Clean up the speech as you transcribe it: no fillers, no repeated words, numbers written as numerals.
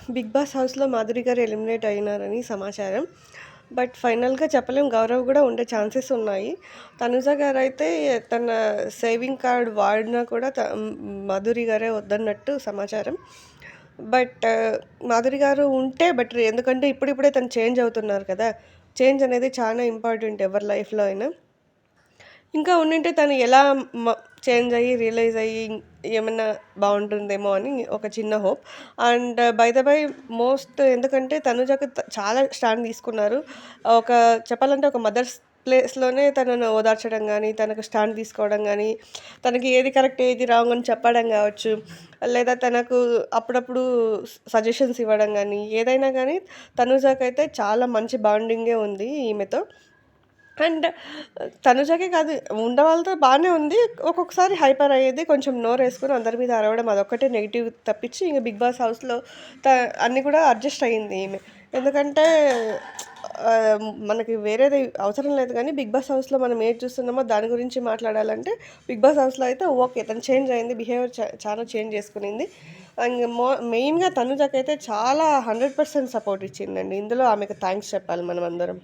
Big boss హౌస్‌లో మాధురి గారు eliminate అయినారని సమాచారం. బట్ ఫైనల్‌గా చెప్పలేం. గౌరవ్ గూడా ఉండే ఛాన్సెస్ ఉన్నాయి. తనుజ గారైతే తన సేవింగ్ కార్డ్ వాడినా కూడా మాధురి గారే వద్దన్నట్టు సమాచారం. బట్ మాధురి గారు ఉంటే బెటర్. ఎందుకంటే ఇప్పుడిప్పుడే తను చేంజ్ అవుతున్నారు కదా! చేంజ్ అనేది చాలా ఇంపార్టెంట్ ఎవరి లైఫ్‌లో అయినా. ఇంకా ఉండింటే తను ఎలా మ చేంజ్ అయ్యి, రియలైజ్ అయ్యి ఏమన్నా బావుంటుందేమో అని ఒక చిన్న hope. And by the by ఎందుకంటే తనుజకు చాలా స్టాండ్ తీసుకున్నారు. ఒక చెప్పాలంటే ఒక మదర్స్ ప్లేస్‌లోనే తనను ఓదార్చడం గానీ, తనకు స్టాండ్ తీసుకోవడం గానీ, తనకి ఏది కరెక్ట్, ఏది రాంగ్ అని చెప్పడం గావచ్చు, లేదా తనకు అప్పుడప్పుడు సజెషన్స్ ఇవ్వడం గానీ, ఏదైనా గానీ తనుజకైతే చాలా మంచి బాండింగే ఉంది ఈమెతో. అండ్ తనుజకే కాదు, ఉన్నవాళ్ళతో బానే ఉంది. ఒక్కొక్కసారి హైపర్ అయ్యేది. కొంచెం నోరేసుకొని అందరి మీద అరవడం అదొక్కటే నెగెటివ్ తప్పించి ఇంక 'బిగ్ బాస్' హౌస్‌లో అన్నీ కూడా అడ్జస్ట్ అయింది ఈమె. ఎందుకంటే మనకి వేరేది అవసరం లేదు గానీ 'బిగ్ బాస్' హౌస్‌లో మనం ఏది చూస్తున్నామో దాని గురించి మాట్లాడాలంటే 'బిగ్ బాస్' హౌస్‌లో అయితే ఓకే. తను చేంజ్ అయింది. బిహేవియర్ చాలా చేంజ్ చేసుకునింది. ఇంగ మెయిన్‌గా తనుజకైతే చాలా 100% సపోర్ట్ ఇచ్చిందండి. ఇందులో ఆమెకు థాంక్స్ చెప్పాలి మనమందరం.